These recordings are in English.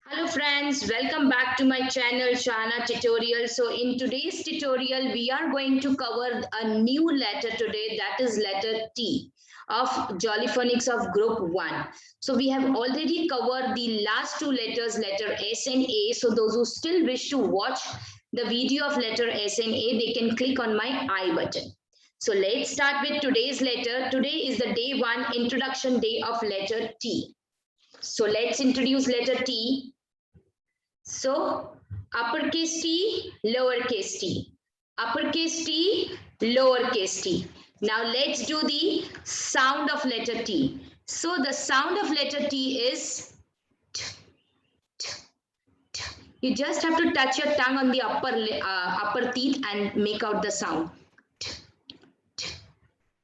Hello friends, welcome back to my channel Shahana tutorial. So in today's tutorial we are going to cover a new letter today, that is letter T of Jollyphonics of group 1. So we have already covered the last two letters, letter S and A. So those who still wish to watch the video of letter S and A, they can click on my I button. So let's start with today's letter. Today is the day 1 introduction day of letter T. So let's introduce letter T. So uppercase T, lowercase t, uppercase T, lowercase t. Now let's do the sound of letter T. So the sound of letter T is t, t, t. You just have to touch your tongue on the upper teeth and make out the sound. T, t,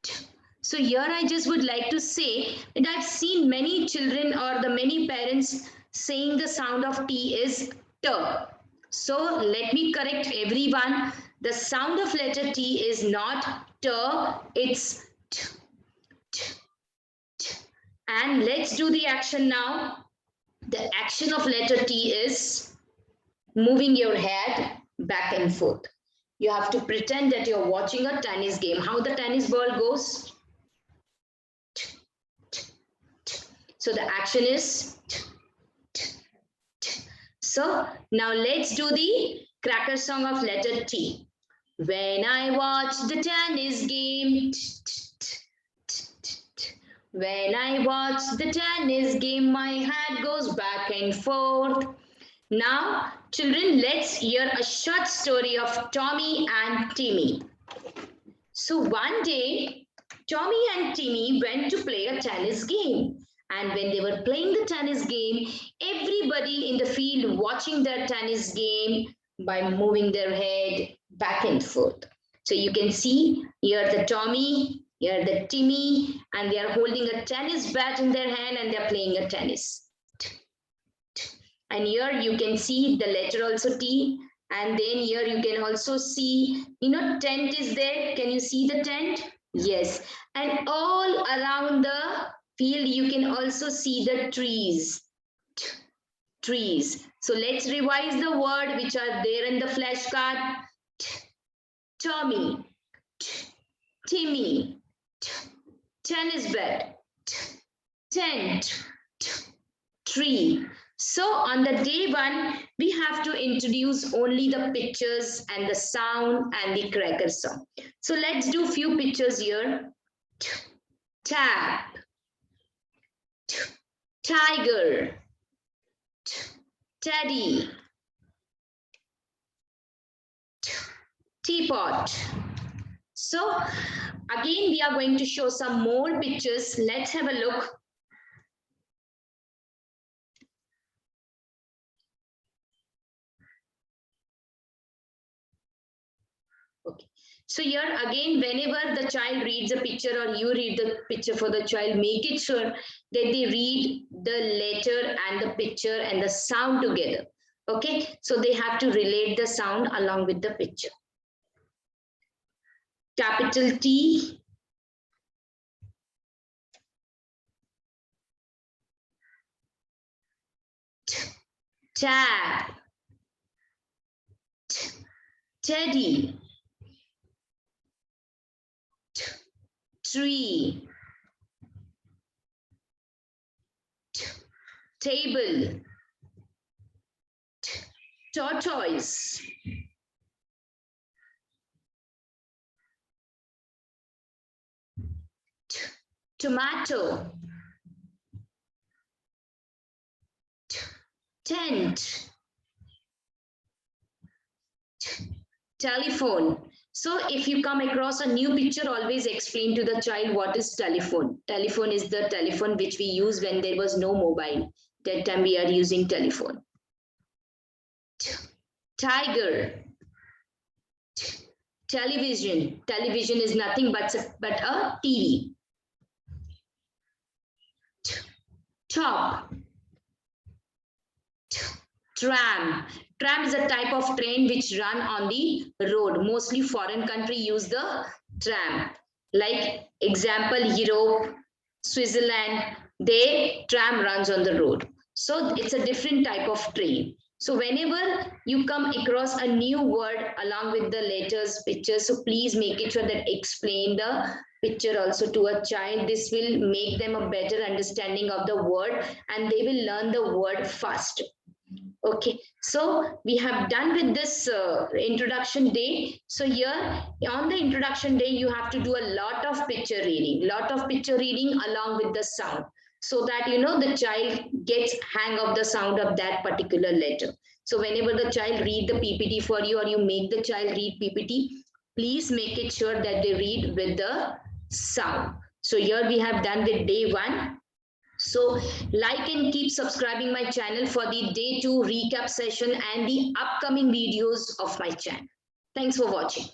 t. So here I just would like to say that I've seen many children or the many parents saying the sound of T is T. So let me correct everyone. The sound of letter T is not T, it's T, T, T. And let's do the action now. The action of letter T is moving your head back and forth. You have to pretend that you're watching a tennis game. How the tennis ball goes? So the action is so now let's do the cracker song of letter T. When I watch the tennis game, when I watch the tennis game, my head goes back and forth. Now, children, let's hear a short story of Tommy and Timmy. So one day, Tommy and Timmy went to play a tennis game. And when they were playing the tennis game, everybody in the field watching their tennis game by moving their head back and forth. So you can see here the Tommy, here the Timmy, and they are holding a tennis bat in their hand and they're playing a tennis. And here you can see the letter also T. And then here you can also see, tent is there. Can you see the tent? Yes. And all around the field, you can also see the trees. Trees. So let's revise the word which are there in the flashcard. Tommy, Timmy, tennis bat, tent, tree. So on the day 1, we have to introduce only the pictures and the sound and the cracker song. So let's do few pictures here. Tap, tiger, teddy, teapot. So again, we are going to show some more pictures. Let's have a look. Okay. So here again, whenever the child reads a picture or you read the picture for the child, make it sure that they read the letter and the picture and the sound together. Okay, so they have to relate the sound along with the picture. Capital T, tap, teddy, tree, table, tortoise, tomato, tent, telephone. So if you come across a new picture, always explain to the child what is telephone. Telephone is the telephone which we use when there was no mobile. That time we are using telephone. Tiger, television. Television is nothing but a TV. Top, tram. Tram is a type of train which run on the road. Mostly foreign country use the tram. Like example, Europe, Switzerland, their tram runs on the road. So it's a different type of training. So whenever you come across a new word along with the letters, pictures, so please make it sure that explain the picture also to a child. This will make them a better understanding of the word and they will learn the word fast. Okay, so we have done with this introduction day. So here on the introduction day, you have to do a lot of picture reading, along with the sound, so that the child gets hang of the sound of that particular letter. So whenever the child read the PPT for you, or you make the child read PPT, please make it sure that they read with the sound. So here we have done with day 1. So like and keep subscribing my channel for the day 2 recap session and the upcoming videos of my channel. Thanks for watching.